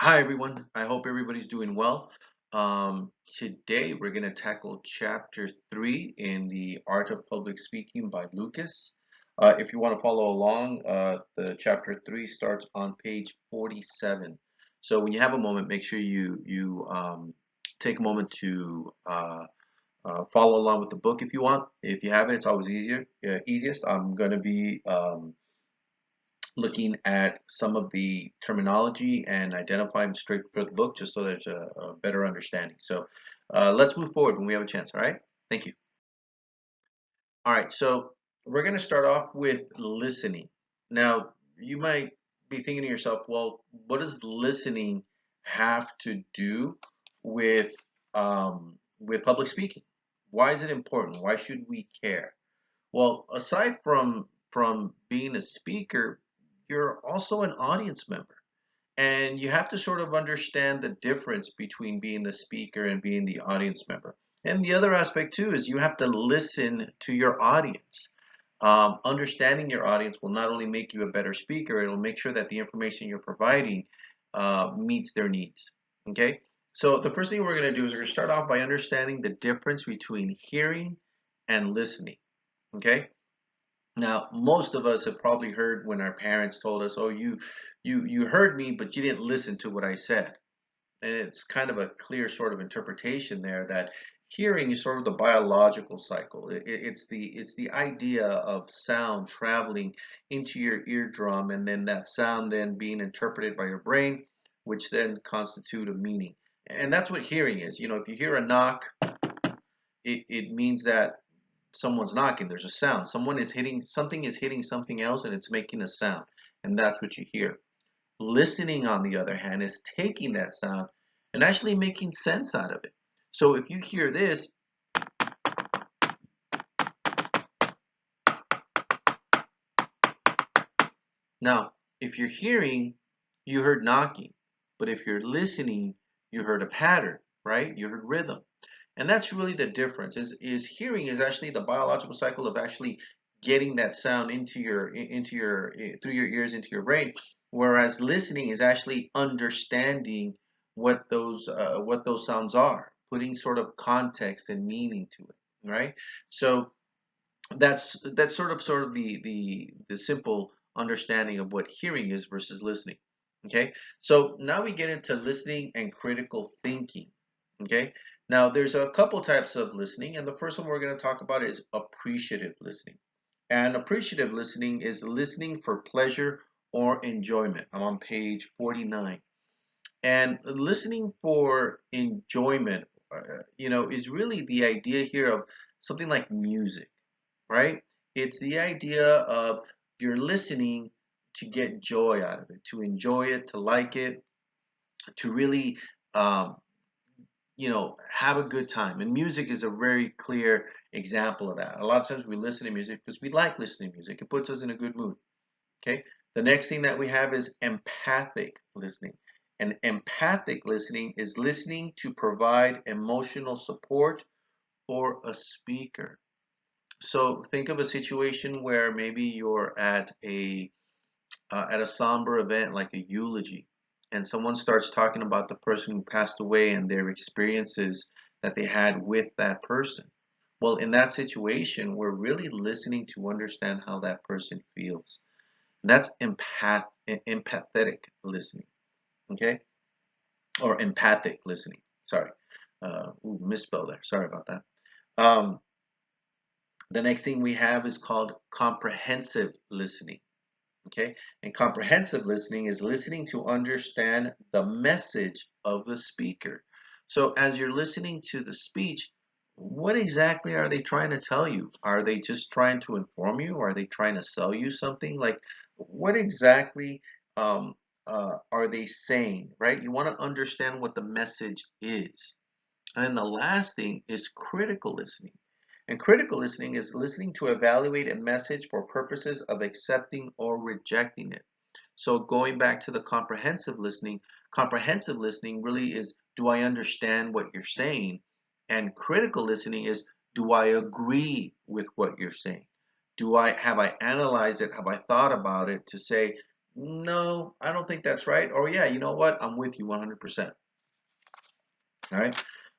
Hi everyone. I hope everybody's doing well. Today we're going to tackle chapter 3 in the Art of Public Speaking by Lucas. If you want to follow along, the chapter 3 starts on page 47. So when you have a moment, make sure you take a moment to follow along with the book if you want. If you haven't, it's always easiest. I'm going to be looking at some of the terminology and identifying straight for the book just so there's a better understanding. So let's move forward when we have a chance, all right? Thank you. All right, so we're going to start off with listening. Now, you might be thinking to yourself, well, what does listening have to do with with public speaking? Why is it important? Why should we care? Well, aside from being a speaker, you're also an audience member. And you have to sort of understand the difference between being the speaker and being the audience member. And the other aspect too is you have to listen to your audience. Understanding your audience will not only make you a better speaker, it'll make sure that the information you're providing meets their needs. Okay? So the first thing we're going to do is we're going to start off by understanding the difference between hearing and listening. Okay? Now, most of us have probably heard when our parents told us, "Oh, you heard me, but you didn't listen to what I said." And it's kind of a clear sort of interpretation there that hearing is sort of the biological cycle. It's the idea of sound traveling into your eardrum, and then that sound then being interpreted by your brain, which then constitute a meaning. And that's what hearing is. You know, if you hear a knock, it means that someone's knocking. There's a sound. Something is hitting something else and it's making a sound. And that's what you hear. Listening, on the other hand, is taking that sound and actually making sense out of it. So if you hear this, now, if you're hearing, you heard knocking. But if you're listening, you heard a pattern, right? You heard rhythm. And that's really the difference. Is hearing is actually the biological cycle of actually getting that sound through your ears into your brain, whereas listening is actually understanding what those sounds are, putting sort of context and meaning to it, right? So that's sort of the simple understanding of what hearing is versus listening. Okay, so now we get into listening and critical thinking. Okay, now there's a couple types of listening, and the first one we're going to talk about is appreciative listening. And appreciative listening is listening for pleasure or enjoyment. I'm on page 49. And listening for enjoyment, is really the idea here of something like music, right? It's the idea of you're listening to get joy out of it, to enjoy it, to like it, to really, um, have a good time. And music is a very clear example of that. A lot of times we listen to music because we like listening to music. It puts us in a good mood. Okay. The next thing that we have is empathic listening. And empathic listening is listening to provide emotional support for a speaker. So think of a situation where maybe you're at a somber event like a eulogy, and someone starts talking about the person who passed away and their experiences that they had with that person. Well, in that situation, we're really listening to understand how that person feels. That's empathetic listening, okay, or empathic listening. Sorry, misspelled there. Sorry about that. Um, the next thing we have is called comprehensive listening. Okay, and comprehensive listening is listening to understand the message of the speaker. So as you're listening to the speech, what exactly are they trying to tell you? Are they just trying to inform you? Are they trying to sell you something? Like, what exactly are they saying, right? You want to understand what the message is. And then the last thing is critical listening. And critical listening is listening to evaluate a message for purposes of accepting or rejecting it. So going back to the comprehensive listening really is, do I understand what you're saying? And critical listening is, do I agree with what you're saying? Have I analyzed it? Have I thought about it to say, no, I don't think that's right. Or yeah, you know what? I'm with you 100%. All right.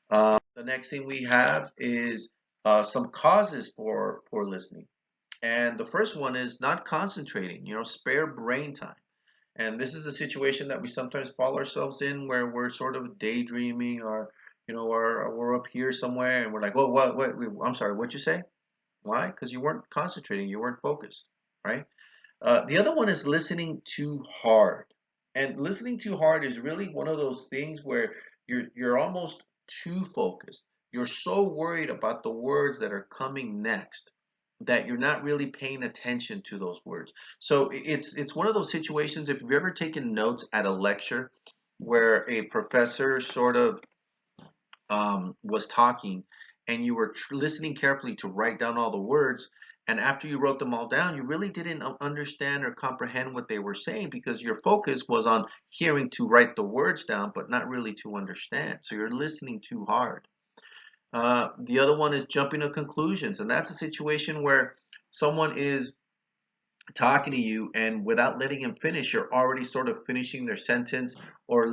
The next thing we have is some causes for poor listening. And the first one is not concentrating, spare brain time. And this is a situation that we sometimes fall ourselves in where we're sort of daydreaming or we're up here somewhere and we're like, "Whoa, what, I'm sorry, what'd you say? Why? Because you weren't concentrating, you weren't focused, right? The other one is listening too hard. And listening too hard is really one of those things where you're almost too focused. You're so worried about the words that are coming next that you're not really paying attention to those words. So it's one of those situations, if you've ever taken notes at a lecture where a professor sort of was talking and you were listening carefully to write down all the words, and after you wrote them all down you really didn't understand or comprehend what they were saying because your focus was on hearing to write the words down but not really to understand, so you're listening too hard. The other one is jumping to conclusions, and that's a situation where someone is talking to you and without letting him finish you're already sort of finishing their sentence or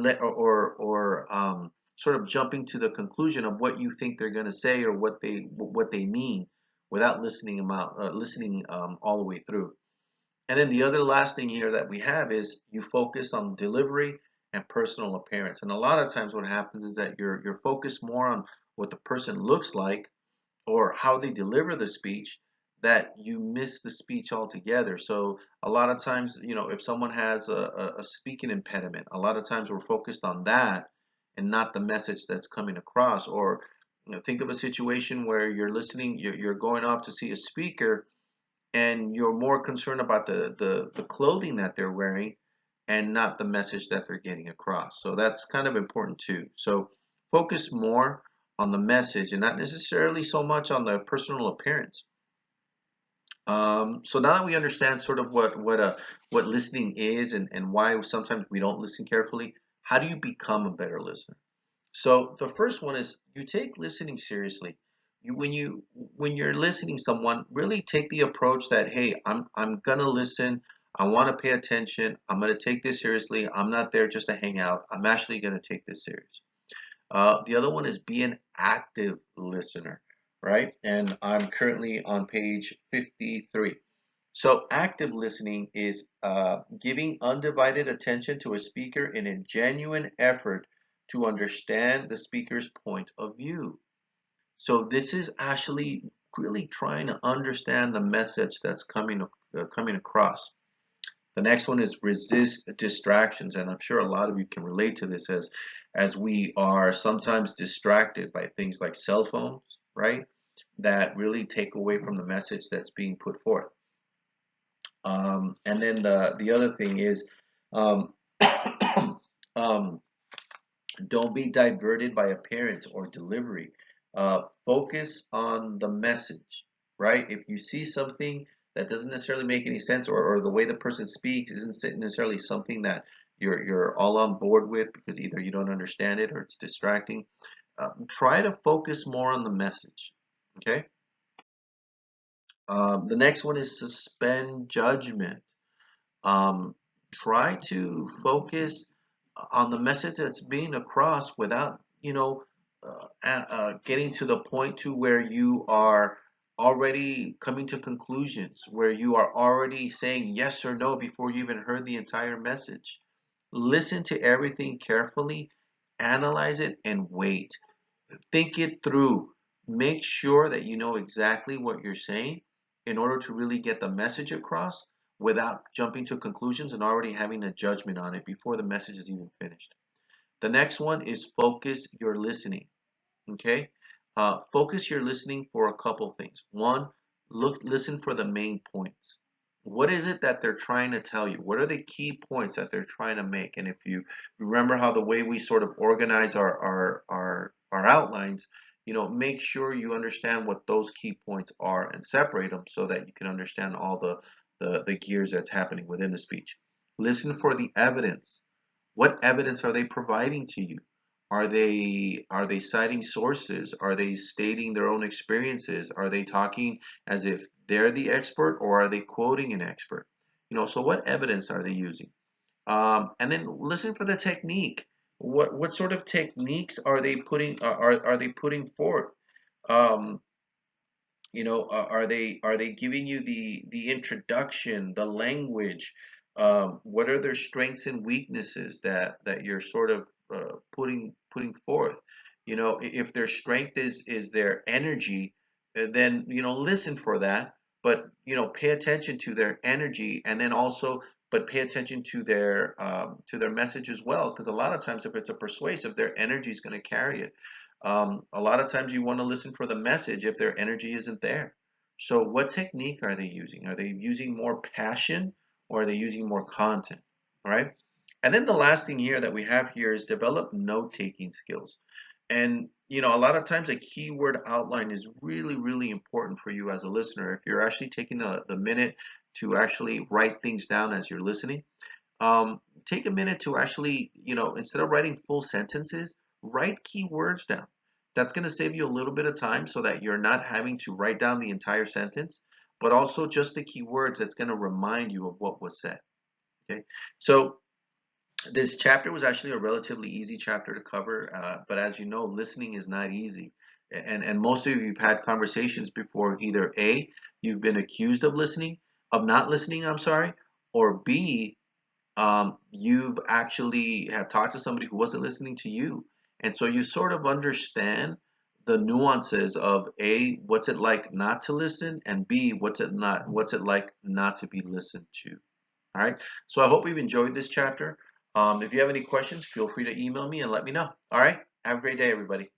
sort of jumping to the conclusion of what you think they're going to say or what they mean without listening all the way through. And then the other last thing here that we have is you focus on delivery and personal appearance, and a lot of times what happens is that you're focused more on what the person looks like or how they deliver the speech, that you miss the speech altogether. So a lot of times, if someone has a speaking impediment, a lot of times we're focused on that and not the message that's coming across. Or think of a situation where you're listening, you're going off to see a speaker and you're more concerned about the clothing that they're wearing and not the message that they're getting across. So that's kind of important too. So focus more on the message and not necessarily so much on the personal appearance. So now that we understand sort of what listening is and why sometimes we don't listen carefully, how do you become a better listener? So the first one is you take listening seriously. When you're listening to someone, really take the approach that, hey, I'm gonna listen. I want to pay attention. I'm gonna take this seriously. I'm not there just to hang out. I'm actually gonna take this serious. The other one is be an active listener, right? And I'm currently on page 53. So active listening is giving undivided attention to a speaker in a genuine effort to understand the speaker's point of view. So this is actually really trying to understand the message that's coming across. The next one is resist distractions, and I'm sure a lot of you can relate to this as we are sometimes distracted by things like cell phones, right? That really take away from the message that's being put forth. And then the other thing is um, um, don't be diverted by appearance or delivery. Focus on the message, right? If you see something that doesn't necessarily make any sense, or the way the person speaks isn't necessarily something that you're all on board with because either you don't understand it or it's distracting, try to focus more on the message. Okay. The next one is suspend judgment. Um, Try to focus on the message that's being across without, getting to the point to where you are already coming to conclusions, where you are already saying yes or no before you even heard the entire message. Listen to everything carefully, analyze it, and wait. Think it through. Make sure that you know exactly what you're saying in order to really get the message across without jumping to conclusions and already having a judgment on it before the message is even finished. The next one is focus your listening. Okay? Focus your listening for a couple things. One, listen for the main points. What is it that they're trying to tell you? What are the key points that they're trying to make? And if you remember how the way we sort of organize our outlines, make sure you understand what those key points are and separate them so that you can understand all the gears that's happening within the speech. Listen for the evidence. What evidence are they providing to you? Are they citing sources? Are they stating their own experiences? Are they talking as if they're the expert, or are they quoting an expert? So what evidence are they using? And then listen for the technique. What sort of techniques are they putting are they putting forth? Um, are they giving you the introduction, the language? What are their strengths and weaknesses that you're sort of putting forth? If their strength is their energy, then listen for that. But pay attention to their energy, and then also, but pay attention to their message as well, because a lot of times if it's a persuasive, their energy is going to carry it. A lot of times you want to listen for the message if their energy isn't there. So what technique are they using? Are they using more passion, or are they using more content? All right. And then the last thing here that we have here is develop note-taking skills. And a lot of times a keyword outline is really, really important for you as a listener. If you're actually taking the minute to actually write things down as you're listening, take a minute to actually, instead of writing full sentences, write keywords down. That's going to save you a little bit of time so that you're not having to write down the entire sentence, but also just the keywords that's going to remind you of what was said. Okay. So this chapter was actually a relatively easy chapter to cover, but as you know, listening is not easy. And most of you have had conversations before. Either A, you've been accused of not listening, I'm sorry, or B, you've actually have talked to somebody who wasn't listening to you, and so you sort of understand the nuances of A, what's it like not to listen, and B, what's it like not to be listened to. All right. So I hope you've enjoyed this chapter. If you have any questions, feel free to email me and let me know. All right. Have a great day, everybody.